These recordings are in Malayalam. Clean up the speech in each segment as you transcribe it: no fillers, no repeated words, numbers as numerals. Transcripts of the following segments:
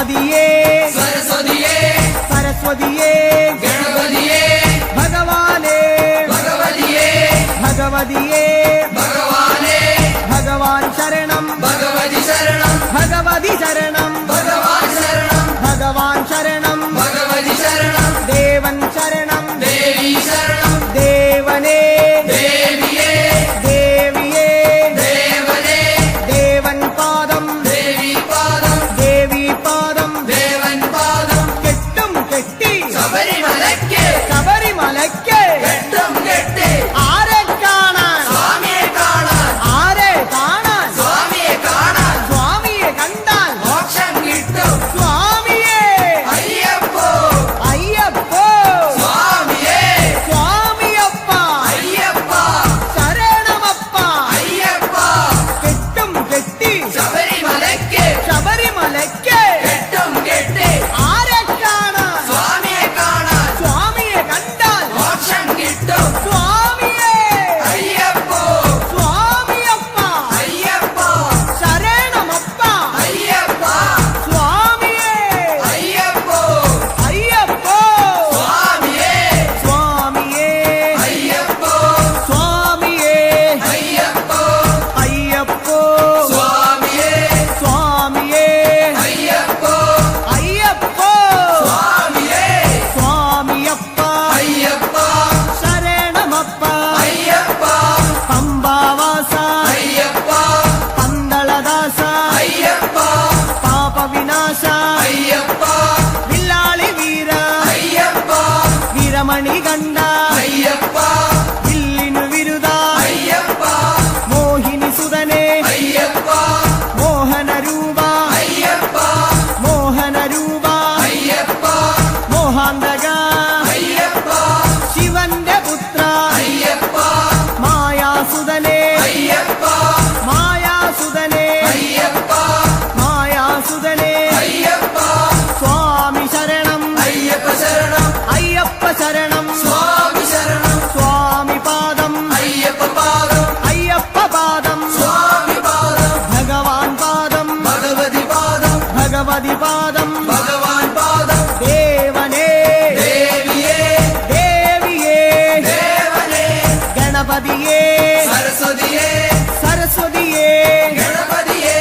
ഗണപതിയേ സരസ്വതിയേ സരസ്വതിയേ ഗണപതിയേ ഭഗവാനേ ഭഗവതിയേ ഭഗവതിയേ ഭഗവാനേ ഭഗവാൻ ശരണം ഭഗവതി ശരണം ഭഗവതി ശരണം ഭഗവാൻ ശരണം ഭഗവാൻ ശരണം ഭഗവതി ശരണം ദേവൻ ശരണം ദേവി ശരണം ദേവനേ ദേവിയേ ദേവിയേ ദേവനേ ദേവൻ പാദം ദേവി പാദം ദേവി പാദം ദേവൻ പാദം കെട്ടും കെട്ടി ശബരിമലയ്ക്ക് ശബരിമലയ്ക്ക് കെട്ടും കെട്ടി ആരെ കാണാൻ സ്വാമിയെ കാണാൻ ആരെ കാണാൻ സ്വാമിയെ കാണാൻ സ്വാമിയെ കണ്ടാൽ മോക്ഷം കിട്ടും സ്വാമിയേ അയ്യപ്പോ അയ്യപ്പോ സ്വാമിയേ സ്വാമിയപ്പ അയ്യപ്പ ശരണമപ്പ അയ്യപ്പ കെട്ടും കെട്ടി ശബരിമലയ്ക്ക് ശബരിമലയ്ക്ക് കെട്ടും കെട്ടി ആരെ കാണാൻ സ്വാമിയെ കാണാൻ സ്വാമിയെ കണ്ടാൽ മോക്ഷം കിട്ടും സ്വാമിയേ അയ്യപ്പോ സ്വാമിയപ്പ അയ്യപ്പ ശരണമപ്പ അയ്യപ്പ സ്വാമിയേ അയ്യപ്പോ അയ്യപ്പോ സ്വാമിയേ സ്വാമിയേ അയ്യപ്പോ സ്വാമിയേ അയ്യപ്പോ അയ്യപ്പോ സ്വാമിയേ സ്വാമിയേ അയ്യപ്പോ അയ്യപ്പോ സ്വാമിയേ സ്വാമിയപ്പ അയ്യപ്പ ശരണമപ്പ അയ്യപ്പ പമ്പാവാസ അയ്യപ്പ പന്തളദാസ അയ്യപ്പ പാപവിനാശ അയ്യപ്പ വില്ലാളി വീര അയ്യപ്പ വീരമണി കണ്ട അയ്യപ്പ വില്ലിനു വിരുദ അയ്യപ്പ മോഹിനി സുതനെ അയ്യപ്പ മോഹനരൂപ അയ്യപ്പ മോഹനരൂപ അയ്യപ്പ മോഹാന്തക അയ്യപ്പ ശിവന്റെ പുത്ര അയ്യപ്പ മായാസുതനെ അയ്യപ്പ മായാസുതനെ അയ്യപ്പ മായാസുതനെ അയ്യപ്പ സ്വാമി ശരണം അയ്യപ്പ ശരണം അയ്യപ്പ ശരണം സ്വാമി ശരണം സ്വാമി പാദം അയ്യപ്പ പാദം അയ്യപ്പ പാദം സ്വാമി പാദം ഭഗവാൻ പാദം ഭഗവതി പാദം ഭഗവതി പാദം ഭഗവാൻ പാദം ദേവനേ ദേവിയേ ദേവിയേ ദേവനേ ഗണപതിയേ സരസ്വതിയേ സരസ്വതിയേ ഗണപതിയേ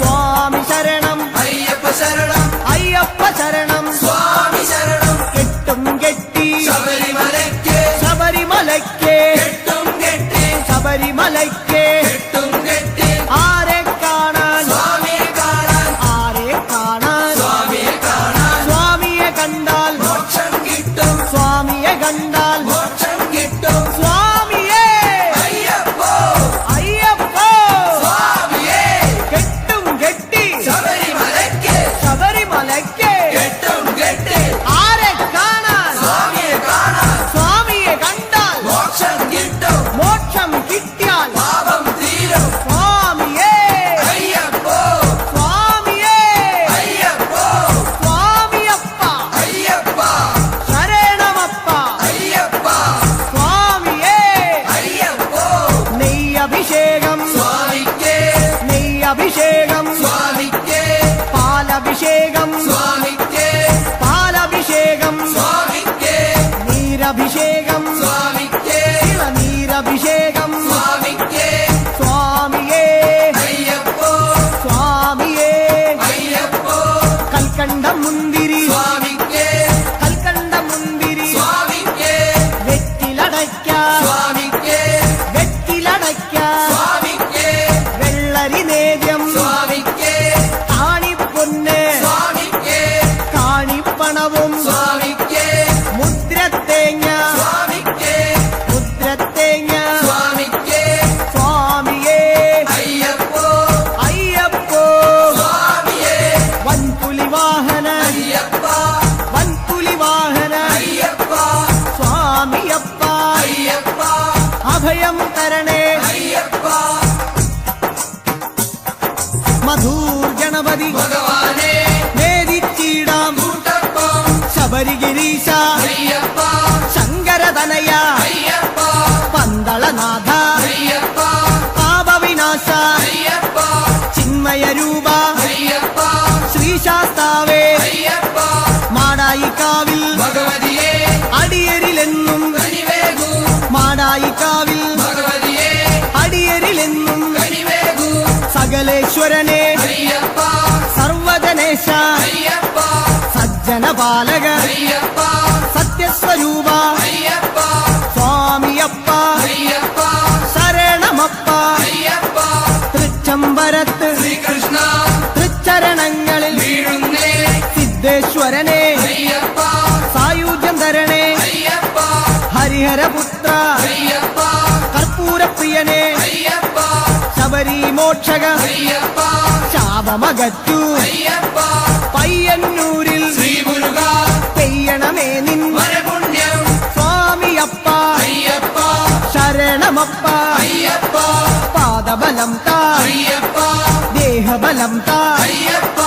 സ്വാമി ശരണം അയ്യപ്പ ശരണം അയ്യപ്പ ശരണം സ്വാമി ശരണം കെട്ടും കെട്ടി ശബരിമലയ്ക്ക് ശബരിമലയ്ക്ക് കെട്ടും കെട്ടി ശബരിമലയ്ക്ക് കെട്ടും കെട്ടി ആരെ കാണാൻ സ്വാമിയെ കാണാൻ ആരെ കാണാൻ സ്വാമിയെ കാണാൻ സ്വാമിയെ കണ്ടാൽ മോക്ഷം കിട്ടും സ്വാമിയെ കണ്ടാൽ മോക്ഷം കിട്ടും സ്വാമിയേ അയ്യപ്പോ അയ്യപ്പോ സ്വാമിയേ കെട്ടും കെട്ടി ശബരിമലയ്ക്ക് ശബരിമലയ്ക്ക് കെട്ടും കെട്ടി ആരെ കാണാൻ സ്വാമിയെ കാണാൻ സ്വാമിയെ കണ്ടാൽ മോക്ഷം കിട്ടും മോക്ഷം കിട്ടിയാൽ പാപം തീരും സ്വാമിയേ അയ്യപ്പോ സ്വാമിയേ അയ്യപ്പോ സ്വാമിയപ്പ അയ്യപ്പ ശരണമപ്പ അയ്യപ്പ സ്വാമിയേ അയ്യപ്പോ നെയ്യഭിഷേകം സ്വാമിക്ക് നെയ്യഭിഷേകം സ്വാമിക്ക് പാലഭിഷേകം സ്വാമിക്ക് പാലഭിഷേകം സ്വാമിക്ക് നീരഭിഷേകം സ്വാമിക്ക് നീരഭിഷേകം സ്വാമിക്ക് സ്വാമിയേ അയ്യപ്പോ സ്വാമിയേ അയ്യപ്പോ കൽക്കണ്ട മുന്തിരി സ്വാമിക്ക് കൽക്കണ്ട മുന്തിരി സ്വാമിക്ക് വെറ്റിലടയ്ക്ക സ്വാമിക്ക് വെറ്റിലടയ്ക്ക സ്വാമിക്ക് വെള്ളരി നേദ്യം സ്വാമിക്ക് കാണിപ്പൊന്ന് സ്വാമിക്ക് കാണിപ്പണവും സ്വാമിക്ക് മുദ്രത്തേങ്ങ സ്വാമിക്ക് മുദ്രത്തേങ്ങ സ്വാമിക്ക് സ്വാമിയേ അയ്യപ്പോ അയ്യപ്പോ സ്വാമിയേ വൻപുലി വാഹന അയ്യപ്പ സകലേശ്വരനെ അയ്യപ്പ സർവജനേശ അയ്യപ്പ സജ്ജനപാലക അയ്യപ്പ സത്യസ്വരൂപ അയ്യപ്പ സ്വാമിയപ്പ അയ്യപ്പ ശരണമപ്പ അയ്യപ്പ തൃച്ചംബരത്ത് ശ്രീകൃഷ്ണ തൃച്ചരണങ്ങളിൽ വീഴുന്നേ സിദ്ധേശ്വരനെ അയ്യപ്പ സായുജ്യം തരണേ അയ്യപ്പ ഹരിഹരപുത്ര അയ്യപ്പ കർപ്പൂരപ്രിയനെ അയ്യപ്പ ശബരി മോക്ഷക അയ്യപ്പ ശാപമകറ്റു അയ്യപ്പ പയ്യന്നൂരിൽ ശ്രീ മുരുക പെയ്യണമേ നിൻ വരപുണ്യം സ്വാമിയപ്പ അയ്യപ്പ ശരണമപ്പ അയ്യപ്പ പാദബലം താ അയ്യപ്പ ദേഹബലം താ അയ്യപ്പ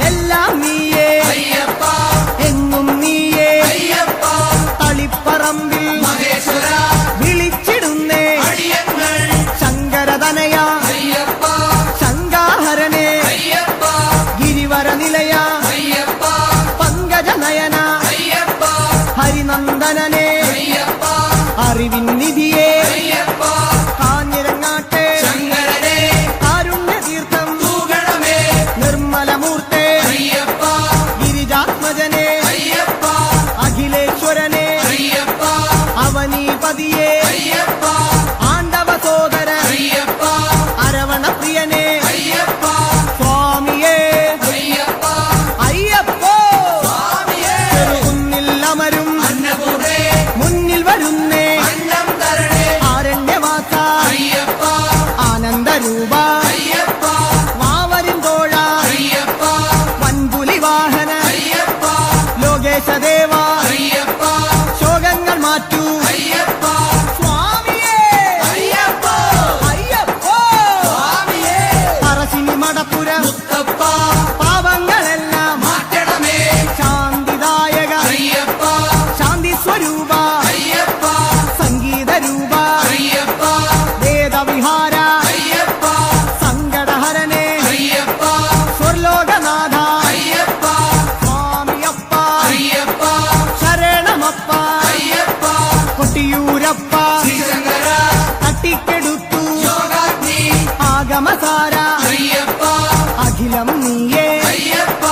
എല്ലാം നീയേ അയ്യപ്പ എങ്ങും നീയേ അയ്യപ്പ തളിപ്പറമ്പിൽ മഹേശ്വര വിളിച്ചിടുന്നേ അടിയങ്ങൾ ശങ്കരതനയ അയ്യപ്പ ശങ്കാഹരനെ അയ്യപ്പ ഗിരിവര നിലയ അയ്യപ്പ പങ്കജനയന അയ്യപ്പ ഹരിനന്ദനനെ അയ്യപ്പ അറിവിൻ നിധിയെ അയ്യപ്പ കാഞ്ഞിരങ്ങാട്ടെ ശങ്കരനെ കാരുണ്യതീർത്ഥം തൂകണമേ നിർമ്മലമൂർത്തെ അയ്യപ്പ ഗിരിജാത്മജനെ അയ്യപ്പ അഖിലേശ്വരനെ അയ്യപ്പ അവനീപതിയെ അയ്യപ്പ ആണ്ടവ സോദര അയ്യപ്പ അരവണപ്രിയനെ അയ്യപ്പ സ്വാമിയേ അയ്യപ്പ അയ്യപ്പോ സ്വാമിയേ ചെറുകുന്നിൽ അമരും അന്നപൂർണേ മുന്നിൽ വരുന്നേ അന്നം തരണേ ആരണ്യവാസ അയ്യപ്പ ആനന്ദരൂപ അയ്യപ്പ വാവരിൻ തോഴ അയ്യപ്പ വൻപുലി വാഹന അയ്യപ്പ ലോകേശദേവ അയ്യപ്പ ശോകങ്ങൾ മാറ്റൂ അയ്യപ്പ സ്വാമിയേ അയ്യപ്പ അയ്യപ്പോ സ്വാമിയേ പറശ്ശിനി മടപ്പുര മുത്തപ്പ പാവങ്ങളെല്ലാം മാറ്റണമേ ശാന്തിദായക അയ്യപ്പ ശാന്തി സ്വരൂപ അയ്യപ്പ സംഗീതരൂപ അയ്യപ്പ വേദവിഹാര അയ്യപ്പ സങ്കടഹരനെ അയ്യപ്പ സ്വർലോകനാഥ അയ്യപ്പ സ്വാമിയപ്പ അയ്യപ്പ ശരണമപ്പ അയ്യപ്പ കൊട്ടിയൂരപ്പ ശ്രീശങ്കര തട്ടിക്കെടുത്തു യോഗാഗ്നി ആഗമസാര അയ്യപ്പ അഖിലം നീയേ അയ്യപ്പ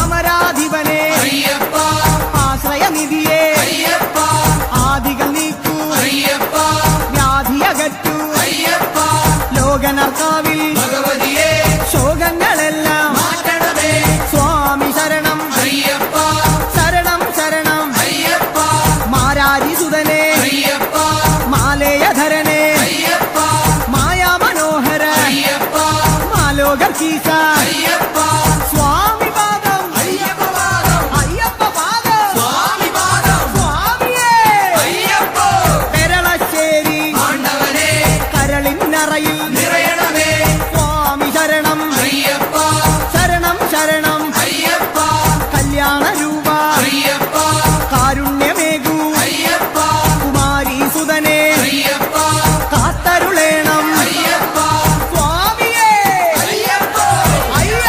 അമരാധിപനെ അയ്യപ്പ ആശ്രയനിധിയെ അയ്യപ്പ ആദികൾ നീക്കൂ അയ്യപ്പ വ്യാധിയകറ്റു അയ്യപ്പ ലോകനർക്കാവിൽ ഭഗവതിയെ ശോകങ്ങളെല്ലാം മാറ്റണമേ സ്വാമി ശരണം അയ്യപ്പ ശരണം ശരണം അയ്യപ്പ മാരാരിസുതനെ അയ്യപ്പ മാലേയധരനെ അയ്യപ്പ മായാമനോഹര അയ്യപ്പ മാലോകീശ അയ്യപ്പ സ്വാമി പാദം അയ്യപ്പ പാദം അയ്യപ്പ പാദം സ്വാമി പാദം സ്വാമിയേ അയ്യപ്പ പെരളശ്ശേരി ആണ്ടവനെ കരളിന്നറയിൽ നിറയണമേ സ്വാമി ശരണം അയ്യപ്പ ശരണം ശരണം അയ്യപ്പ കല്യാണരൂപ അയ്യപ്പ കാരുണ്യമേകൂ അയ്യപ്പ കുമാരീസുതനെ അയ്യപ്പ കാത്തരുളേണം അയ്യപ്പ സ്വാമിയേ അയ്യപ്പ അയ്യപ്പ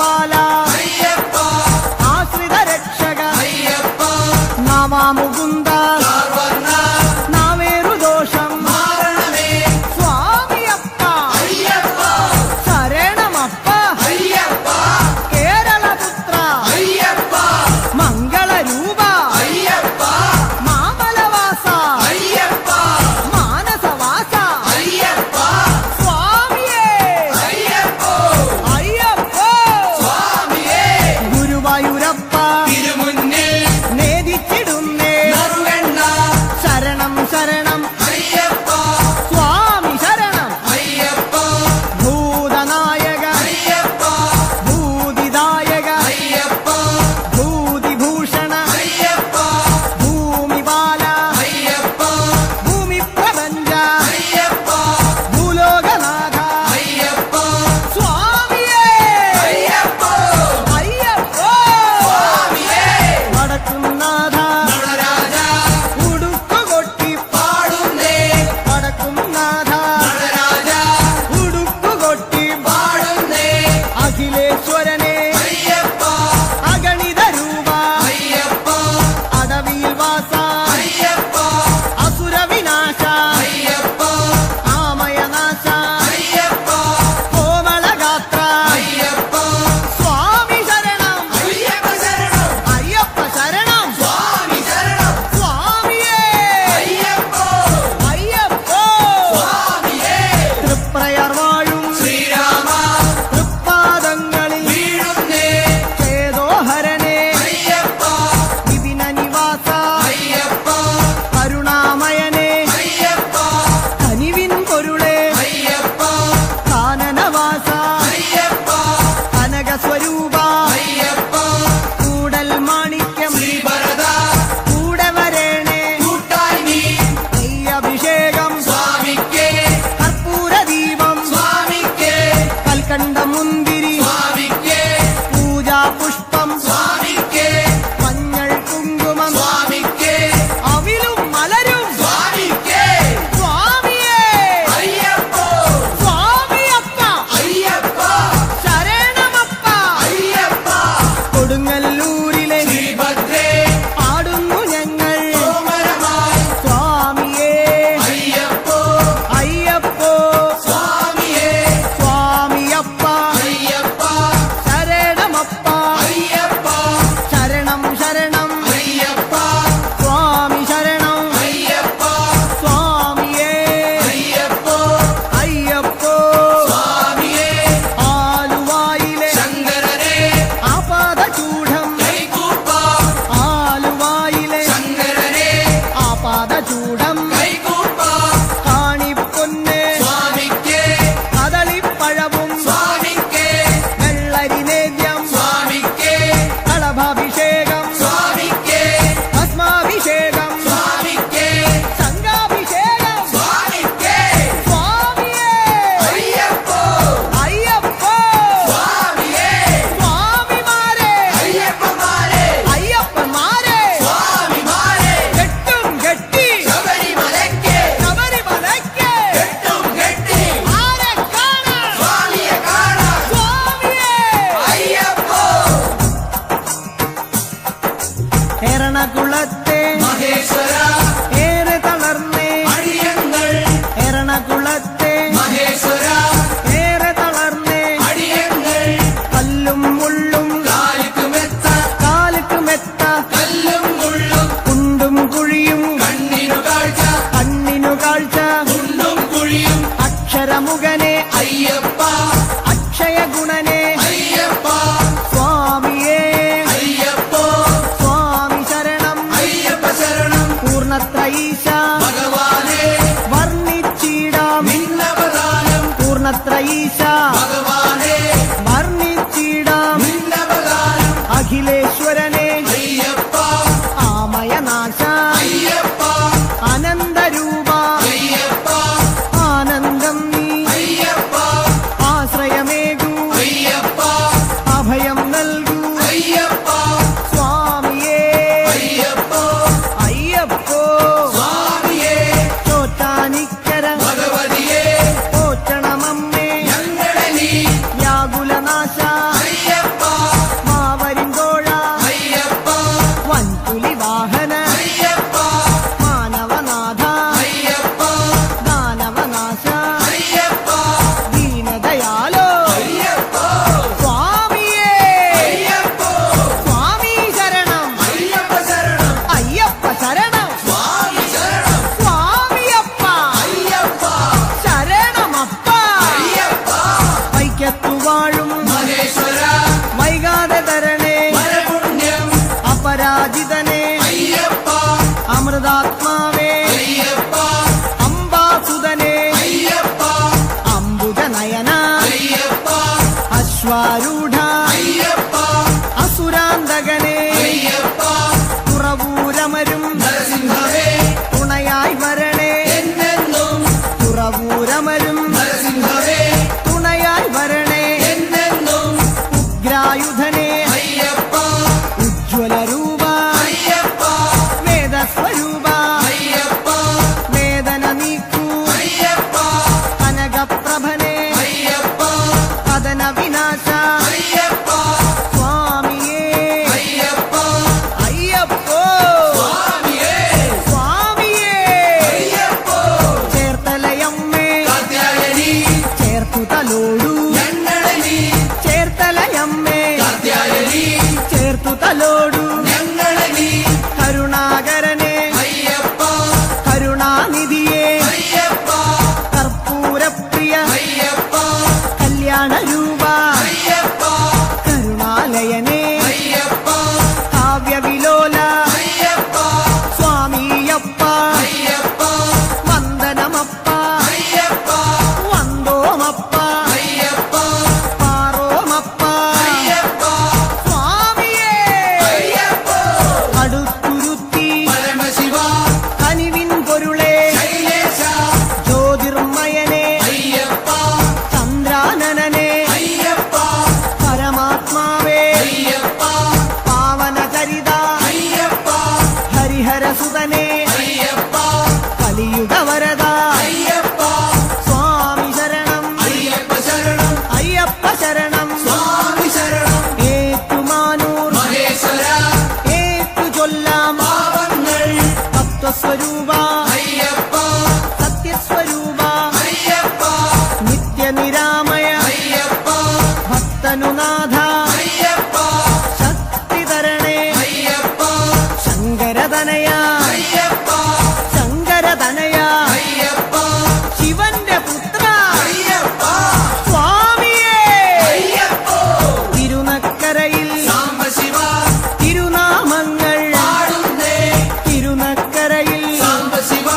ലോകപാല അയ്യപ്പ ആശ്രിത രക്ഷക അയ്യപ്പ നവാമുകുന്ദ സർവർണ്ണ നാവേറു ദോഷം മാരണമേ സ്വാമിയപ്പ അയ്യപ്പ ശരണമപ്പ അയ്യപ്പ കേരളപുത്ര അയ്യപ്പ മംഗളരൂപ അയ്യപ്പ മാമലവാസ അയ്യപ്പ മാനസവാസ അയ്യപ്പ സ്വാമിയേ അയ്യപ്പോ അയ്യപ്പോ സ്വാമിയേ ഗുരുവായൂരപ്പ തിരുമുന്നിൽ നേദിച്ചിടുന്നേ നറുവെണ്ണ ശരണം ശരണം അയ്യപ്പ സ്വാമി ശരണം അയ്യപ്പ ഭൂതനായക അയ്യപ്പ ഭൂതിദായക അയ്യപ്പ ഭൂതിഭൂഷണ അയ്യപ്പ ഭൂമിപാല അയ്യപ്പ ഭൂമിപ്രപഞ്ച അയ്യപ്പ ഭൂലോകനാഥ അയ്യപ്പ സ്വാമിയേ അയ്യപ്പോ അയ്യപ്പോ സ്വാമിയേ വടക്കുംനാഥ നടരാജ ഉടുക്കുകൊട്ടി പാടുന്നേ വടക്കുംനാഥ നടരാജ ഉടുക്കുകൊട്ടി പാടുന്നേ അഖിലേശ്വരനെ അയ്യപ്പ അഗണിത രൂപ അയ്യപ്പ അടവിയിൽ വാസ അയ്യപ്പ അസുരവിനാശ അയ്യപ്പ ആമയനാശ അയ്യപ്പ കോമളഗാത്ര അയ്യപ്പ സ്വാമി ശരണം അയ്യപ്പ ശരണം അയ്യപ്പ ശരണം സ്വാമി ശരണം സ്വാമിയേ അയ്യപ്പോ അയ്യപ്പോ സ്വാമിയേ തൃപ്രയർ വാഴും ശ്രീരാമ തൃപ്പാദങ്ങളിൽ വീഴുന്നേ ചേതോഹരനെ അയ്യപ്പ വിപിന നിവാസ അയ്യപ്പ കരുണാമയനെ അയ്യപ്പ കനിവിൻ പൊരുളെ അയ്യപ്പ കാനനവാസ അയ്യപ്പ കനകസ്വരൂപ അയ്യപ്പ കൂടൽ മാണിക്യം ശ്രീഭരത കൂടെ വരേണേ കൂട്ടായി നീ അഭിഷേകം സ്വാമിക്കേ കർപ്പൂരദീപം സ്വാമിക്കേ കൽക്കണ്ട മുന്തിരി സ്വാമിക്കേ പൂജാ പുഷ്പം സ്വാമിക്കേ മഞ്ഞൾ കുങ്കുമം സ്വാമിക്കേ അവിലും മലരും സ്വാമിക്കേ സ്വാമിയേ അയ്യപ്പോ സ്വാമിയപ്പ അയ്യപ്പ ശരണമപ്പ അയ്യപ്പ കൊടുങ്ങല്ലൂരിലെ ശ്രീഭദ്രേ പാടുന്നു ഞങ്ങൾ കോമരമായി സ്വാമിയേ അയ്യപ്പോ അയ്യപ്പോ സ്വാമിയേ സ്വാമിയപ്പ അയ്യപ്പ ശരണമപ്പ അയ്യപ്പ ശരണം ശരണം അയ്യപ്പ സ്വാമി ശരണം അയ്യപ്പ സ്വാമിയേ അയ്യപ്പോ അയ്യപ്പോ സ്വാമിയേ ആലുവായിലെ ശങ്കരനെ ആപാദചൂഢം കൈകൂപ്പാം ആലുവായിലെ ശങ്കരനെ ആപാദചൂഢം കൈകൂപ്പാം കാണിപ്പൊന്നെ സ്വാമിക്കേ കദളിപ്പഴവും സ്വാമിക്കേ വെള്ളരി നേദ്യം സ്വാമിക്കേ കളഭാഭിഷേകം സ്വാമിക്കേ ഭസ്മാഭിഷേകം സ്വാമിക്കേ സംഘാഭിഷേകം സ്വാമിക്കേ സ്വാമിയേ അയ്യപ്പോ അയ്യപ്പോ സ്വാമിയേ സ്വാമിമാരെ അയ്യപ്പന്മാരെ അയ്യപ്പന്മാരെ സ്വാമിമാരെ കെട്ടും കെട്ടി ശബരിമലയ്ക്ക് ശബരിമലയ്ക്ക് കെട്ടും കെട്ടി ആരെ കാണാൻ സ്വാമിയെ കാണാൻ സ്വാമിയേ അയ്യപ്പോ എറണാകുളത്തെ മഹേശ്വര ഏറെ തളർന്നേ അടിയങ്ങൾ എറണാകുളത്തെ മഹേശ്വര ഏറെ തളർന്നേ അടിയങ്ങൾ കല്ലും മുള്ളും കാലുക്കുമെത്ത കാലുക്ക് മെത്ത കല്ലും മുള്ളും കുണ്ടും കുഴിയും കണ്ണിനു കാഴ്ച കണ്ണിനു കാഴ്ച കുണ്ടും കുഴിയും അക്ഷരമുഖനെ അയ്യപ്പ അക്ഷയ ഗുണനെ അയ്യപ്പ സ്വാമിയേ അയ്യപ്പോ സ്വാമി ശരണം അയ്യപ്പ ശരണം പൂർണ്ണത്രയീശ ഭഗവാനെ വർണ്ണിച്ചിടാം നിന്നവദാനം പൂർണ്ണത്രയീശ ഭഗവാനെ വർണ്ണിച്ചിടാം നിന്നവദാനം അഖിലേശ്വരനെ അയ്യപ്പ ആമയനാശ അയ്യപ്പ അനന്തരൂപ അയ്യപ്പ ആനന്ദം നീ അയ്യപ്പ ആശ്രയമേകൂ അയ്യപ്പ അഭയം നൽകൂ അയ്യപ്പ സ്വാമിയേ അയ്യപ്പോ അയ്യപ്പോ സ്വാമിയേ ചോറ്റാനിക്കര ഭഗവതിയെ പോറ്റണമമ്മേ ഞങ്ങളെ നീ വ്യാകുലനാശ അയ്യപ്പ ആയുധനെ അയ്യപ്പ ഉജ്ജ്വല രൂപ അയ്യപ്പ വേദസ്വരൂപ അയ്യപ്പ വേദന നീക്കൂ അയ്യപ്പ കനകപ്രഭനെ അയ്യപ്പ പതന വിനാശ അയ്യപ്പ സ്വാമിയേ അയ്യപ്പ അയ്യപ്പോ സ്വാമിയേ സ്വാമിയേ അയ്യപ്പോ ചേർത്തലയമ്മേ കാത്യായനി ചേർത്തു തലോടൂ ഞങ്ങളെ നീ ചേർത്തലയമ്മേ കാത്യായനി ചേർത്തു തലോടൂ ഞങ്ങളെ നീ കരുണാകരനെ അയ്യപ്പ കരുണാനിധിയെ അയ്യപ്പ കർപ്പൂരപ്രിയ അയ്യപ്പ കല്യാണ രൂപ അയ്യപ്പ കരുണാലയനെ അയ്യപ്പ കാവ്യവിലോല അയ്യപ്പ സ്വാമിയപ്പ അയ്യപ്പ വന്ദനമപ്പ അയ്യപ്പ വന്ദോമപ്പ അയ്യപ്പ പാറോമപ്പ അയ്യപ്പ സ്വാമിയേ അയ്യപ്പ അടുത്തുരുത്തി പരമശിവ കനിവിൻ പൊരുളെ ശൈലേശ ജ്യോതിർമയനെ അയ്യപ്പ ചന്ദ്രാനനെ അയ്യപ്പ പരമാത്മാവേ അയ്യപ്പ പാവനചരിത അയ്യപ്പ ഹരിഹരസുതനെ അയ്യപ്പ കലിയുഗവരദ അയ്യപ്പ സ്വാമി ശരണം അയ്യപ്പ ശരണം അയ്യപ്പ ശരണം സ്വാമി ശരണം ഏറ്റുമാനൂർ മഹേശ്വര ഏറ്റു ചൊല്ലാം പാവങ്ങൾ തത്വസ്വരൂപ അയ്യപ്പ സത്യസ്വരൂപ അയ്യപ്പ നിത്യനിരാമയ അയ്യപ്പ ഭക്തനുനാഥ അയ്യപ്പ ശക്തിധരണേ അയ്യപ്പ ശങ്കരതനയ അയ്യപ്പ ശങ്കരതനയ അയ്യപ്പ ശിവന്റെ പുത്ര അയ്യപ്പ സ്വാമിയേ അയ്യപ്പ തിരുനക്കരയിൽ സാംബശിവ തിരുനാമങ്ങൾ പാടുന്നേ തിരുനക്കരയിൽ സാംബശിവ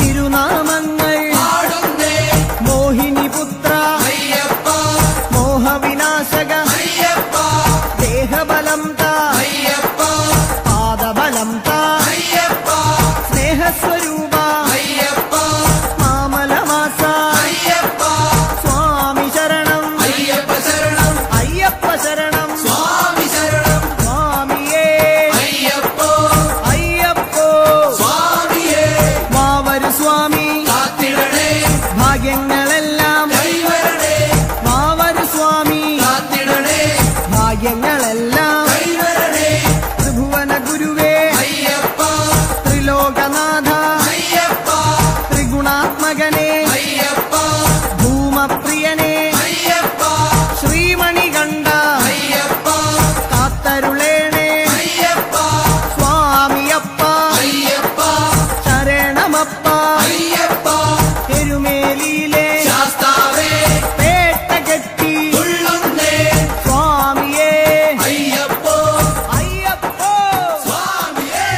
തിരുനാമങ്ങൾ പാടുന്നേ മോഹിനിപുത്ര അയ്യപ്പ മോഹവിനാശക അയ്യപ്പ ദേഹബലം താ അയ്യപ്പ പാദബലം താ അയ്യപ്പ സ്നേഹസ്വരൂപ അയ്യപ്പ മാമലവാസ അയ്യപ്പ സ്വാമി ശരണം അയ്യപ്പ ശരണം അയ്യപ്പ ശരണം സ്വാമി ശരണം സ്വാമിയേ അയ്യപ്പോ അയ്യപ്പോ സ്വാമിയേ വാവരു സ്വാമി കാത്തിടണേ ഭാഗ്യങ്ങളെല്ലാം കൈവരണേ വാവരു സ്വാമി കാത്തിടണേ ഭാഗ്യങ്ങളെല്ലാം കൈവരണേ ത്രിഭുവന ഗുരുവേ അയ്യപ്പ ത്രിലോകനാഥ അയ്യപ്പ ത്രിഗുണാത്മകനെ അയ്യപ്പ ഭൂമപ്രിയനെ അയ്യപ്പ ശ്രീമണികണ്ഠ അയ്യപ്പ കാത്തരുളേണേ അയ്യപ്പ സ്വാമിയപ്പ അയ്യപ്പ ശരണമപ്പ അയ്യപ്പ എരുമേലിയിലെ ശാസ്താവേ പേട്ട കെട്ടി തുള്ളുന്നേ സ്വാമിയേ അയ്യപ്പോ അയ്യപ്പോ സ്വാമിയേ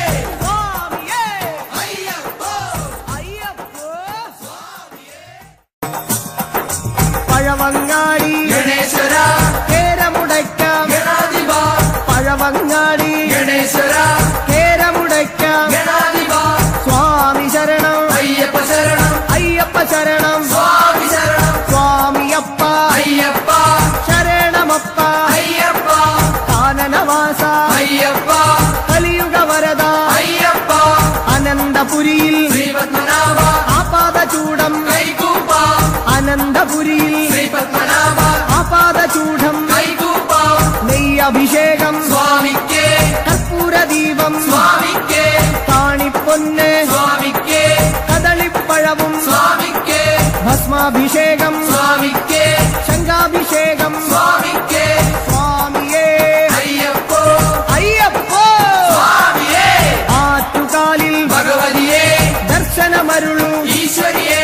സ്വാമിയേ അയ്യപ്പോ അയ്യപ്പോ പഴവങ്ങാടി ഗണേശ്വര കേരമുടയ്ക്കാം ഗണാധിപ പഴവങ്ങാടി ഗണേശ്വര കേരമുടയ്ക്കാം ഗണാധിപ സ്വാമി ശരണം അയ്യപ്പ ശരണം അയ്യപ്പ ശരണം സ്വാമി ശരണം സ്വാമിയപ്പ അയ്യപ്പ ശരണമപ്പ അയ്യപ്പ കാനനവാസ അയ്യപ്പ കലിയുഗവരദ അയ്യപ്പ അനന്തപുരിയിൽ ശ്രീപത്മനാഭ ആപാദചൂടം കൈകൂപ്പ അനന്തപുരിയിൽ ശ്രീപത്മനാഭ ആപാദചൂഢം കൈകൂപ്പ നെയ്യഭിഷേകം സ്വാമിക്കേ കർപ്പൂരദീപം സ്വാമിക്കേ കാണിപ്പൊന്ന് സ്വാമിക്കേ കദളിപ്പഴവും സ്വാമിക്കേ ഭസ്മാഭിഷേകം സ്വാമിക്കേ ശംഖാഭിഷേകം സ്വാമിക്കേ സ്വാമിയേ അയ്യപ്പോ അയ്യപ്പോ സ്വാമിയേ ആറ്റുകാലിൽ ഭഗവതിയേ ദർശനമരുളു ഈശ്വരിയേ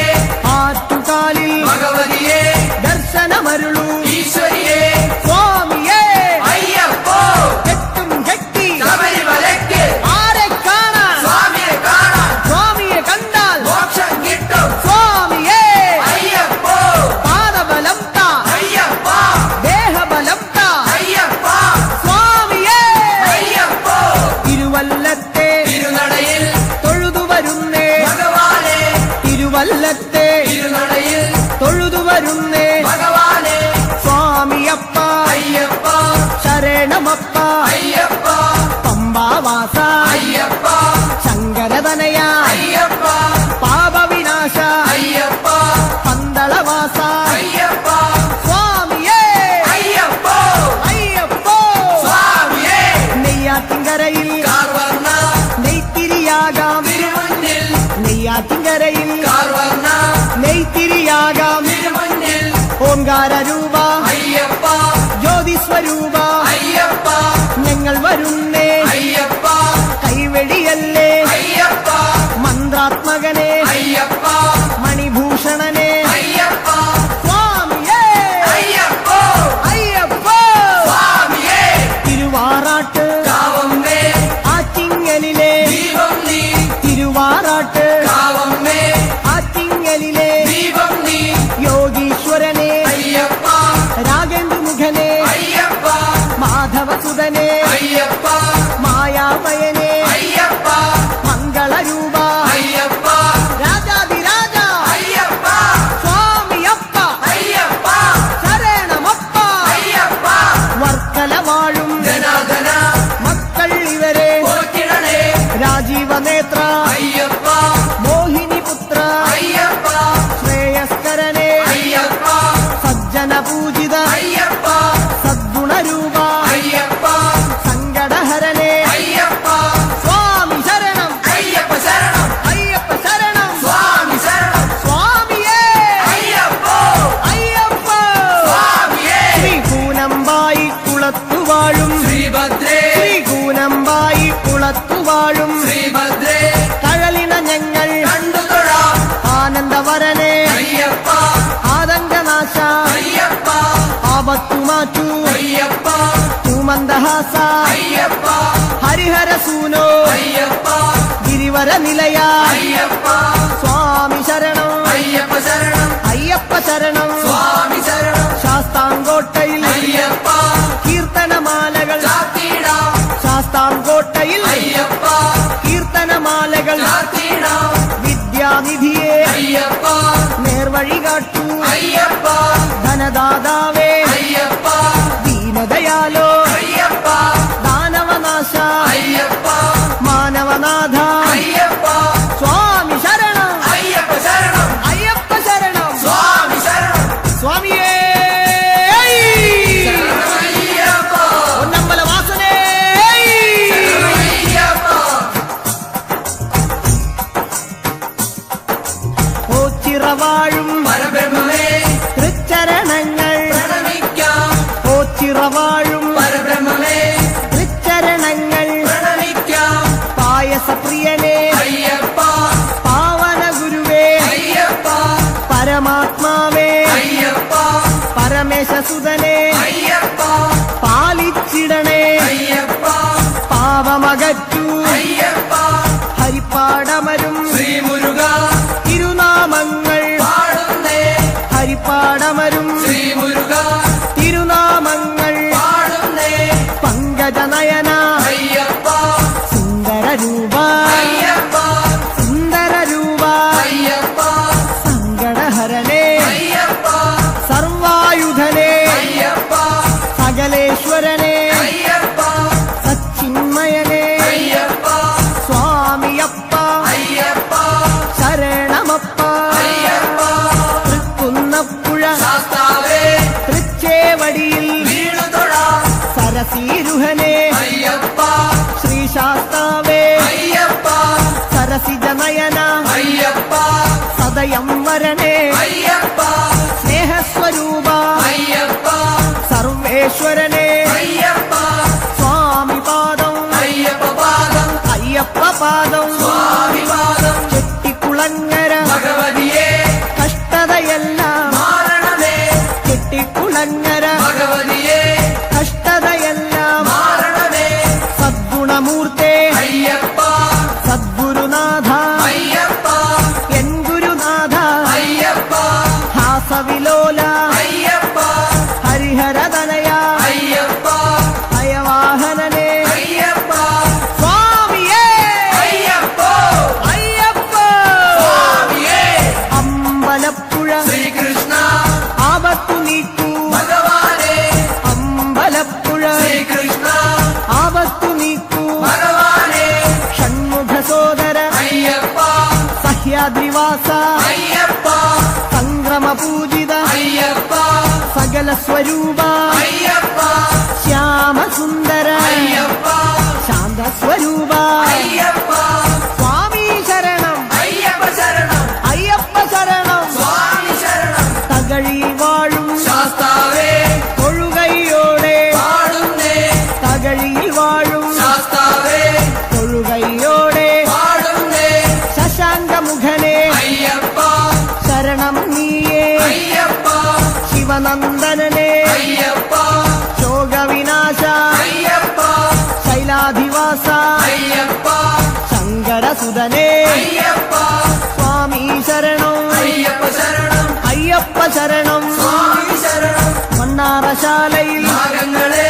ആറ്റുകാലിൽ ഭഗവതിയേ ദർശനമരുളു ഈശ്വരിയേ സ്വാമിയേ അയ്യപ്പോ കെട്ടും കെട്ടി ശബരിമലയ്ക്ക് ആരെ കാണാൻ സ്വാമിയെ കാണാൻ സ്വാമിയെ കണ്ടാൽ മോക്ഷം കിട്ടും സ്വാമിയേ അയ്യപ്പോ പാദബലം താ അയ്യപ്പ ദേഹബലം താ ശരണമപ്പ അയ്യപ്പ പമ്പാവാസ അയ്യപ്പ ശങ്കരതനയ അയ്യപ്പ പാപവിനാശ അയ്യപ്പ പന്തളവാസ അയ്യപ്പ സ്വാമിയേ അയ്യപ്പോ അയ്യപ്പോ സ്വാമിയേ നെയ്യാറ്റിൻകരയിൽ കാർവർണ്ണ നെയ്ത്തിരിയാകാം തിരുമുന്നിൽ നെയ്യാറ്റിൻകരയിൽ കാർവർണ്ണ നെയ്ത്തിരിയാകാം തിരുമുന്നിൽ ഓംകാരരൂപ അയ്യപ്പ ജ്യോതിസ്വരൂപ അയ്യപ്പ ഞങ്ങൾ വരുന്നേ അയ്യപ്പ കൈവെടിയല്ലേ അയ്യപ്പ മന്ത്രാത്മകനെ അയ്യപ്പ മണിഭൂഷണനെ അയ്യപ്പ സ്വാമിയേ അയ്യപ്പോ അയ്യപ്പോ സ്വാമിയേ തിരുവാറാട്ട് കാവമ്മേ ആറ്റിങ്ങലിലെ ദീപം നീ തിരുവാറാട്ട് കാവമ്മേ ആറ്റിങ്ങലിലെ ദീപം നീ യോഗീശ്വരനെ അയ്യപ്പ രാഗേന്ദ്രമുഖനെ അയ്യപ്പ മാധവസുതനെ അയ്യപ്പ മായാമയനെ അയ്യപ്പ മംഗളരൂപ അയ്യപ്പ രാജാതിരാജ അയ്യപ്പ സ്വാമിയപ്പ അയ്യപ്പ ശരണമപ്പ അയ്യപ്പ വർക്കല വാഴും ധനാധന മക്കൾ ഇവരെ പോറ്റിടണേ രാജീവനേത്ര അയ്യപ്പ മോഹിനിപുത്ര അയ്യപ്പ ശ്രേയസ്കരനെ അയ്യപ്പ സജ്ജന പൂജിത അയ്യപ്പ സദ്ഗുണരൂപ അയ്യപ്പ സങ്കടഹരനെ അയ്യപ്പ സ്വാമി ശരണം അയ്യപ്പ ശരണം അയ്യപ്പ ശരണം സ്വാമി ശരണം സ്വാമിയേ അയ്യപ്പോ അയ്യപ്പ സ്വാമിയേ ശ്രീകൂനമ്പായി കുളത്തുവാഴും ശ്രീഭദ്രേ ശ്രീകൂനമ്പായി കുളത്തുവാഴും ശ്രീഭദ്രേ കഴലിന ഞങ്ങൾ കണ്ടു തൊഴാം ആനന്ദവരനെ അയ്യപ്പ ആതങ്കനാശ അയ്യപ്പ ആപത്തുമാറ്റു അയ്യപ്പ മന്ദഹാസ അയ്യപ്പ ഹരിഹരസൂനോ അയ്യപ്പ ഗിരിവര നിലയ അയ്യപ്പ സ്വാമി ശരണം അയ്യപ്പ ശരണം അയ്യപ്പ ശരണം സ്വാമി ശരണം ശാസ്താംകോട്ടയിൽ അയ്യപ്പ കീർത്തനമാലകൾ ചാത്തിടാം ശാസ്താംകോട്ടയിൽ അയ്യപ്പ കീർത്തനമാലകൾ ചാത്തിടാം വിദ്യാനിധിയെ അയ്യപ്പ നേർവഴി കാട്ടു അയ്യപ്പ ധനദാതാവേ അയ്യപ്പ ദീനദയാലോ അയ്യപ്പ ദാനവനാശ അയ്യപ്പ മാനവനാഥ അയ്യപ്പ സ്വാമി ശരണം അയ്യപ്പ ശരണം അയ്യപ്പ ശരണം സ്വാമി ശരണം സ്വാമിയേ അയ്യപ്പ പൊന്നമ്പല വാസനേ അയ്യപ്പ ഓച്ചിറവാഴും പരബ്രഹ്മമേ തൃച്ചരണങ്ങൾ പ്രണമിക്കാം ഓച്ചിറവാഴും പരബ്രഹ്മമേ തൃച്ചരണങ്ങൾ പ്രണമിക്കാം പായസപ്രിയനെ അയ്യപ്പ പാവന ഗുരുവേ അയ്യപ്പ പരമാത്മാവേ അയ്യപ്പ പരമേശസുതനെ അയ്യപ്പ പാലിച്ചിടണേ അയ്യപ്പ പാവമകറ്റു അയ്യപ്പ ഹരിപ്പാടമരും ശ്രീമുരുക തിരുനാമങ്ങൾ പാടുന്നേ ഹരിപ്പാടമരും ശ്രീമുരുക തിരുനാമങ്ങൾ പാടുന്നേ പങ്കജനയന അയ്യപ്പ സുന്ദരരൂപ അയ്യപ്പ സുന്ദരരൂപ അയ്യപ്പ സങ്കടഹരനെ അയ്യപ്പ സർവായുധനെ അയ്യപ്പ സകലേശ്വരനെ അയ്യപ്പ സച്ചിന്മയനെ അയ്യപ്പ സ്വാമിയപ്പ അയ്യപ്പ ശരണമപ്പ അയ്യപ്പ തൃക്കുന്നപ്പുഴ ശാസ്താവേ തൃച്ചേവടിയിൽ വീണു തൊഴാം സരസീരുഹനെ അയ്യപ്പ ശ്രീശാസ്താവേ അയ്യപ്പ സരസിജനയന അയ്യപ്പ സദയം വരണേ അയ്യപ്പ സ്നേഹസ്വരൂപ അയ്യപ്പ സർവേശ്വരനെ അയ്യപ്പ സ്വാമി പാദം അയ്യപ്പ പാദം അയ്യപ്പ പാദം സ്വാമി പാദം ചെട്ടിക്കുളങ്ങര ഭഗവതിയെ കഷ്ടതയെല്ലാം മാരണമേ ചെട്ടിക്കുളങ്ങര ഭഗവതിയെ കഷ്ടതയെല്ലാം മാരണമേ സദ്ഗുണമൂർത്തേ അയ്യപ്പ സദ്ഗുരുനാഥ അയ്യപ്പ എൻ ഗുരുനാഥ അയ്യപ്പ പൂജിത അയ്യപ്പ സകല സ്വരൂപ അയ്യപ്പ ശ്യാമസുന്ദര അയ്യപ്പ ശാന്തസ്വരൂപ അയ്യപ്പ സ്വാമി ശരണം അയ്യപ്പ ശരണം അയ്യപ്പ ശരണം സ്വാമി ശരണം തകഴിൽ വാഴും ശാസ്താവേ തൊഴുകൈയോടെ പാടുന്നേ തകഴിയിൽ വാഴും ശാസ്താവേ തൊഴുകൈയോടെ പാടുന്നേ ശശാങ്കമുഖനെ അയ്യപ്പ ശരണം നീയേ അയ്യപ്പ ശിവനന്ദനനെ അയ്യപ്പ ശോകവിനാശ അയ്യപ്പ ശൈലാധിവാസ അയ്യപ്പ ശങ്കരസുതനെ അയ്യപ്പ സ്വാമി ശരണം അയ്യപ്പ ശരണം അയ്യപ്പ ശരണം സ്വാമി ശരണം മണ്ണാറശാലയിൽ നാഗങ്ങളെ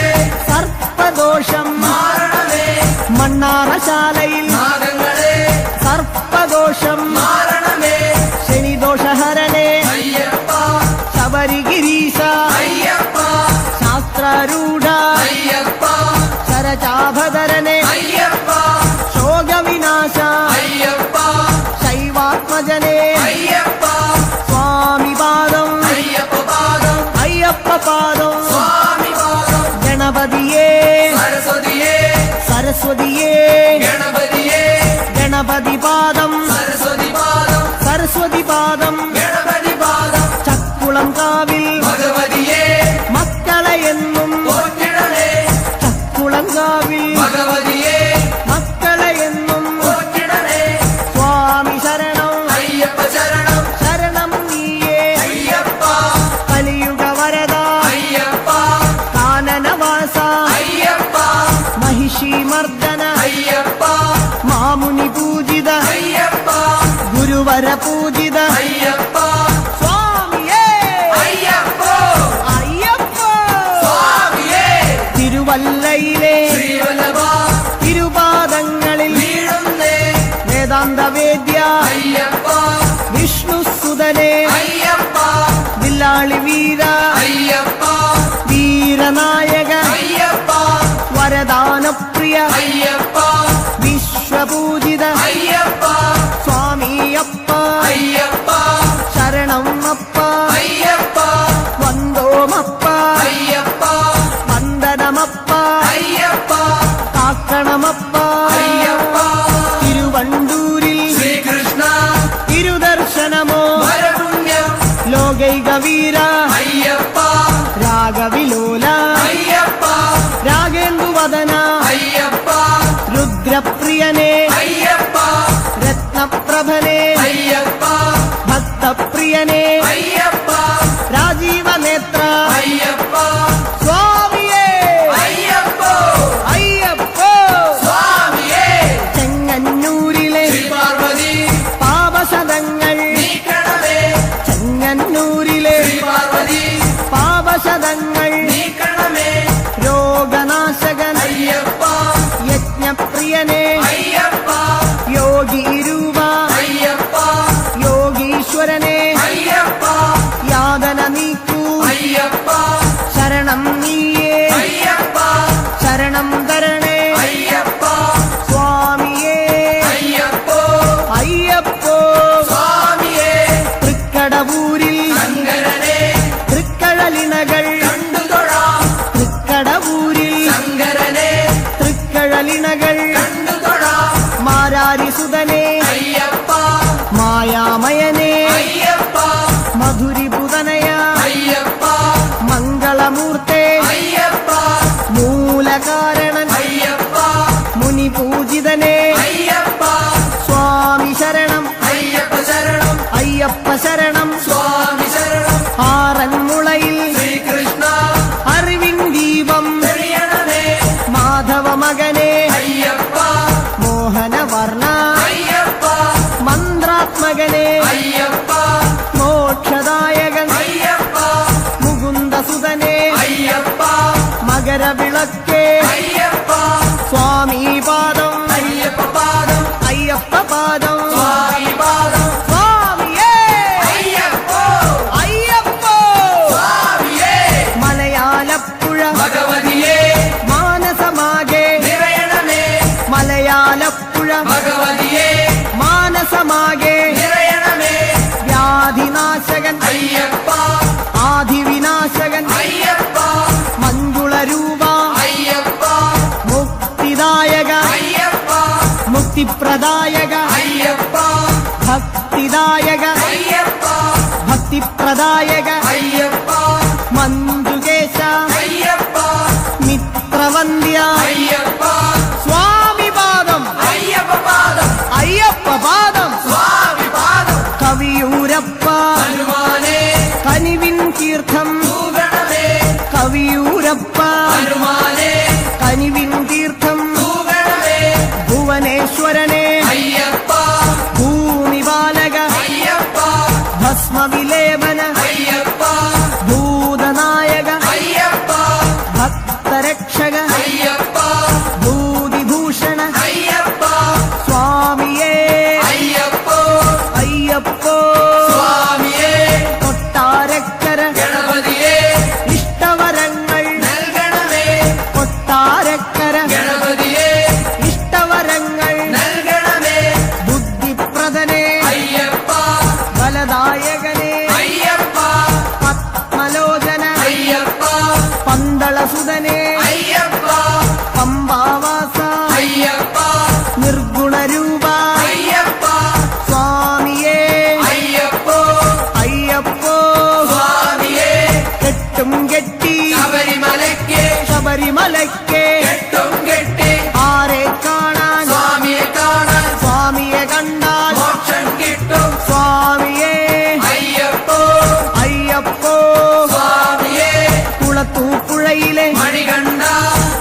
സർപ്പദോഷം മാറണമേ മണ്ണാറശാലയിൽ നാഗങ്ങളെ സർപ്പദോഷം മാറണമേ ശനിദോഷഹരനെ അയ്യപ്പ ശബരിഗിരീശ അയ്യപ്പ ശാസ്ത്രരൂഢ അയ്യപ്പ ശരചാഭധരനെ അയ്യപ്പ ശോകവിനാശ അയ്യപ്പ ശൈവാത്മജനെ അയ്യപ്പ സ്വാമി പാദം അയ്യപ്പ പാദം അയ്യപ്പ പാദം സ്വാമി പാദം ഗണപതിയേ സരസ്വതിയേ സരസ്വതിയേ ഗണപതിയേ ഗണപതി പാദം സരസ്വതി പാദം സരസ്വതി പാദം ഗണപതി പാദം ചക്കുളം കാവിൽ ഭഗവതിയേ മക്കളെ എന്നും പോറ്റിടണേ ചക്കുളം കാവിൽ ഭഗവതിയേ മക്കളെ എന്നും പോറ്റിടണേ സ്വാമി ശരണം അയ്യപ്പ ശരണം ശരണം നീയേ അയ്യപ്പ കലിയുഗ വരദ അയ്യപ്പ കാനനവാസ അയ്യപ്പ മഹിഷി മർദ്ദന അയ്യപ്പ മാമുനി പൂജിത അയ്യപ്പ ഗുരുവര പൂജിത അയ്യപ്പ സ്വാമിയേ അയ്യപ്പ അയ്യപ്പ സ്വാമിയേ തിരുവല്ലയിലെ ശ്രീവല്ലഭ തിരുപാദങ്ങളിൽ വീഴുന്നേ വേദാന്തവേദ്യ അയ്യപ്പ വിഷ്ണുസുതനെ അയ്യപ്പ വില്ലാളി വീര അയ്യപ്പ വീരനായക അയ്യപ്പ വരദാനപ്രിയ അയ്യപ്പ വിശ്വപൂജിത അയ്യപ്പ സ്വാമിയപ്പ അയ്യപ്പ ശരണം അപ്പ അയ്യപ്പ വന്ദോമപ്പ അയ്യപ്പ വന്ദനമപ്പ അയ്യപ്പ കാക്കണമപ്പ അയ്യപ്പ തിരുവണ്ടൂരിൽ ശ്രീകൃഷ്ണ തിരുദർശനമോ വരപുണ്യം ലോകൈക വീര അയ്യപ്പ രാഗവിലോല അയ്യപ്പ രാഗേന്ദുവദന അയ്യപ്പ രുദ്രപ്രിയനെ അയ്യപ്പ രത്നപ്രഭനെ അയ്യപ്പ ഭക്തപ്രിയനെ അയ്യപ്പ രാജീവനേത്ര അയ്യപ്പ സ്വാമിയേ അയ്യപ്പ അയ്യപ്പ സ്വാമിയേ ചെങ്ങന്നൂരിലെ ശ്രീപാർവതി പാപശതങ്ങൾ നീക്കണമേ ചെങ്ങന്നൂരിലെ ശ്രീപാർവതി പാപശതങ്ങൾ നീക്കണമേ രോഗനാശകൻ അയ്യപ്പ യജ്ഞപ്രിയനെ അയ്യപ്പ യോഗി രൂപ അയ്യപ്പ യോഗീശ്വരനെ അയ്യപ്പ യാതന നീക്കൂ അയ്യപ്പ ശരണം നീയേ അയ്യപ്പ ശരണം തരണേ അയ്യപ്പ സ്വാമിയേ അയ്യപ്പ അയ്യപ്പോ സ്വാമിയേ തൃക്കടവൂരിൽ ശങ്കരനെ തൃക്കഴലിണകൾ കണ്ടുതൊഴാം തൃക്കടവൂരിൽ ശങ്കരനെ തൃക്കഴലിണകൾ കണ്ടുതൊഴാം മാരാരിസുതനെ അയ്യപ്പ മായാമയനെ അയ്യപ്പ മധുരിപുതനയ അയ്യപ്പ മംഗളമൂർത്തെ അയ്യപ്പ മൂലകാരണൻ അയ്യപ്പ മുനിപൂജിതനെ അയ്യപ്പ സ്വാമി ശരണം അയ്യപ്പ ശരണം അയ്യപ്പ ശരണം സ്വാമി ശരണം ആറന്മുളയിൽ ശ്രീകൃഷ്ണ അറിവിൻ ദീപം തെളിയണമേ മാധവ മകനെ അയ്യപ്പ മോഹനവർണ അയ്യപ്പ മന്ത്രാത്മകനെ അയ്യപ്പ മോക്ഷദായകൻ അയ്യപ്പ മുകുന്ദസുതനെ അയ്യപ്പ മകരവിളക്കേ അയ്യപ്പ സ്വാമി പാദം അയ്യപ്പ പാദം അയ്യപ്പ പാദം സ്വാമി പാദം സ്വാമിയേ അയ്യപ്പ അയ്യപ്പ സ്വാമിയേ മലയാലപ്പുഴ ഭഗവതിയേ മാനസമാകെ നിറയണമേ മലയാലപ്പുഴ ഭഗവതിയേ മാനസമാകെ നിറയണമേ വ്യാധിനാശകൻ അയ്യപ്പ ഭക്തിപ്രദായക അയ്യപ്പ ഭക്തിദായക അയ്യപ്പ ഭക്തിപ്രദായക അയ്യപ്പ മഞ്ജുകേശ അയ്യപ്പ മിത്രവന്ദ്യ അയ്യപ്പ സ്വാമി പാദം അയ്യപ്പ പാദം അയ്യപ്പ പാദം സ്വാമി പാദം കവിയൂരപ്പ ഹനുമാനേ കനിവിൻ തീർത്ഥം തൂഗണമേ കവിയൂരപ്പ ഹനുമാനേ കനിവിൻ തീർത്ഥം തൂഗണമേ ഭുവനേശ്വരനെ അയ്യപ്പ ഭൂമിപാലക അയ്യപ്പ ഭസ്മവിലേപന അയ്യപ്പ ഭൂതനായക അയ്യപ്പ ഭക്തരക്ഷക അയ്യപ്പ ഭൂതിഭൂഷണ അയ്യപ്പ സ്വാമിയേ അയ്യപ്പോ അയ്യപ്പോ സ്വാമിയേ കൊട്ടാരക്കര ഗണപതിയേ ഇഷ്ടവരങ്ങൾ നൽകണമേ കൊട്ടാരക്കര ഗണപതിയേ ഇഷ്ടവരങ്ങൾ നൽകണമേ ബുദ്ധിപ്രദനെ അയ്യപ്പ ബലദായകനെ അയ്യപ്പ പത്മലോചന അയ്യപ്പ പന്തളസുതനെ അയ്യപ്പ പമ്പാവാസ അയ്യപ്പ നിർഗുണരൂപ അയ്യപ്പ സ്വാമിയേ അയ്യപ്പോ അയ്യപ്പോ സ്വാമിയേ കെട്ടും കെട്ടി ശബരിമലയ്ക്ക് ശബരിമലയ്ക്ക് കെട്ടും കെട്ടി ആരെ കാണാൻ സ്വാമിയെ കാണാൻ സ്വാമിയെ കണ്ടാൽ മോക്ഷം കിട്ടും സ്വാമിയേ അയ്യപ്പോ അയ്യപ്പോ സ്വാമിയേ കുളത്തൂപ്പുഴയിലെ മണികണ്ഠ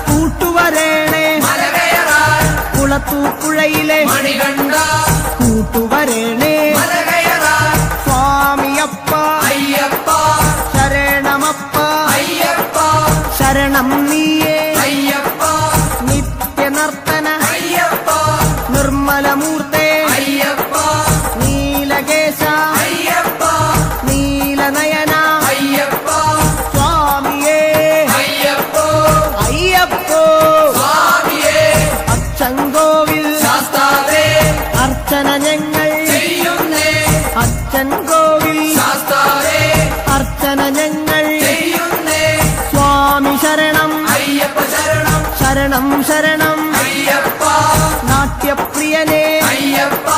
കൂട്ടുവരേണേ മലകയറാൻ കുളത്തൂപ്പുഴയിലെ മണികണ്ഠ കൂട്ടുവരേണേ മലകയറാൻ സ്വാമിയപ്പ അയ്യപ്പ ശരണമപ്പ അയ്യപ്പ ശരണം നീയേ അയ്യപ്പ നിത്യനർത്തന അയ്യപ്പ നിർമ്മലമൂർത്തേ അയ്യപ്പ നീലകേശ അയ്യപ്പ നീലനയന അയ്യപ്പ സ്വാമിയേ അയ്യപ്പോ അയ്യപ്പോ സ്വാമിയേ അച്ചൻകോവിൽ ശാസ്താവേ അർച്ചന ഞങ്ങൾ ചെയ്യുന്നേ അച്ചൻകോവിൽ ശാസ്താവേ അർച്ചന ഞങ്ങൾ ചെയ്യുന്നേ സ്വാമി ശരണം അയ്യപ്പ ശരണം ശരണം ശരണം അയ്യപ്പ നാട്യപ്രിയനേ അയ്യപ്പ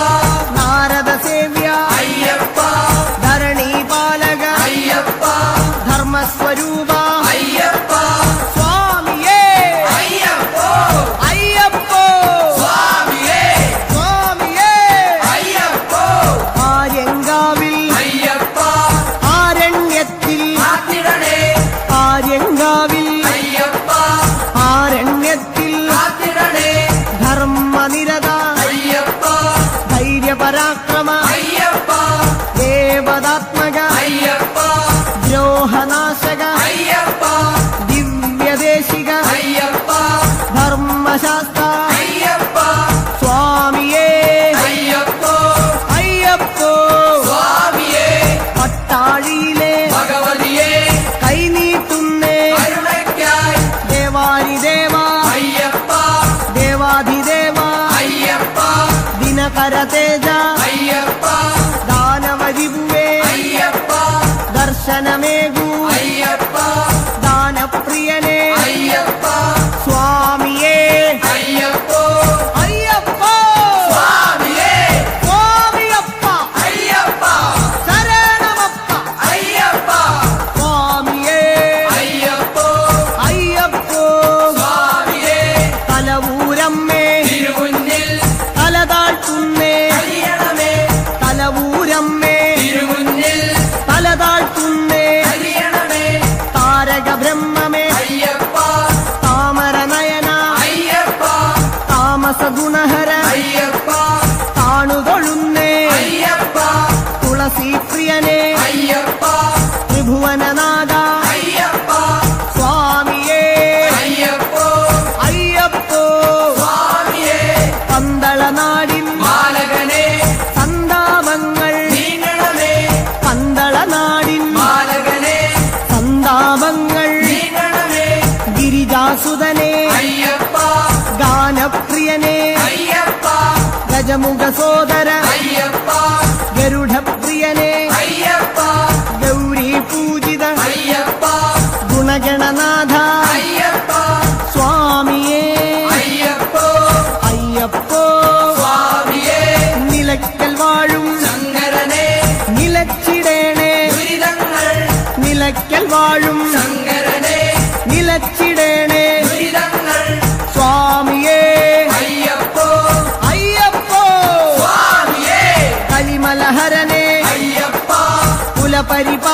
നാരദ സേവ്യ അയ്യപ്പ ധരണീപാലക അയ്യപ്പ ധർമ്മസ്വരൂപ അയ്യപ്പ സ്വാമിയേ അയ്യപ്പോ അയ്യപ്പോ സ്വാമിയേ സ്വാമിയേ അയ്യപ്പോ ആര്യങ്കാവിൽ അയ്യപ്പ ആരണ്യത്തിൽ കാത്തിടണേ ആര്യങ്കാവിൽ അയ്യപ്പ ആരണ്യത്തിൽ കാത്തിടണേ ധർമ്മനിരത അയ്യപ്പ ധൈര്യപരാക്രമ അയ്യപ്പ ദേവതാത്മക അയ്യപ്പ ദ്രോഹനാശക അയ്യപ്പ ദിവ്യദേശിക അയ്യപ്പ ധർമ്മശാസ്ത്ര അയ്യപ്പ സ്വാമിയേ അയ്യപ്പോ അയ്യപ്പോ സ്വാമിയേ പട്ടാഴിയിലെ ഭഗവതിയേ കൈനീട്ടുന്നേ കരുണയ്ക്കായി ദേവാരിദേവ അയ്യപ്പ ദേവാധിദേവ അയ്യപ്പ ദിനകര തേജ അയ്യപ്പ ദാനവരിഭുവേ അയ്യപ്പ ദർശനമേകൂ അയ്യപ്പ ദാനപ്രിയനേ അയ്യപ്പ സ്വാമിയേ അയ്യപ്പോ അയ്യപ്പോ സ്വാമിയേ സ്വാമിയപ്പ അയ്യപ്പ ശരണമപ്പ അയ്യപ്പ സ്വാമിയേ അയ്യപ്പോ അയ്യപ്പോ സ്വാമിയേ തലവൂരമ്മേ തിരുമുന്നിൽ തലതാഴ്ത്തുന്നേ അലിയണമേ തലവൂരമ്മേ തിരുമുന്നിൽ തലതാഴ്ത്തുന്നേ അലിയണമേ താരക ബ്രഹ്മമേ അയ്യപ്പ താമരനയന അയ്യപ്പ താമസഗുണഹര അയ്യപ്പ താണുതൊഴുന്നേ അയ്യപ്പ തുളസീപ്രിയനേ അയ്യപ്പ ത്രിഭുവനനാഥ അയ്യപ്പ സ്വാമിയേ അയ്യപ്പോ അയ്യപ്പോ സ്വാമിയേ പന്തളനാടിൻ ബാലകനെ സന്താപങ്ങൾ നീങ്ങണമേ പന്തളനാടിൻ ബാലകനെ സന്താപങ്ങൾ നീങ്ങണമേ ഗിരിജാസുതനേ അയ്യപ്പ ഗാനപ്രിയനേ അയ്യപ്പ ഗജമുഖ സോദര അയ്യപ്പ ഗരുഡപ്രിയനേ അയ്യപ്പ ഗൗരി പൂജിത അയ്യപ്പ ഗുണഗണനാഥ അയ്യപ്പ സ്വാമിയേ അയ്യപ്പോ അയ്യപ്പോ സ്വാമി പരിപാലക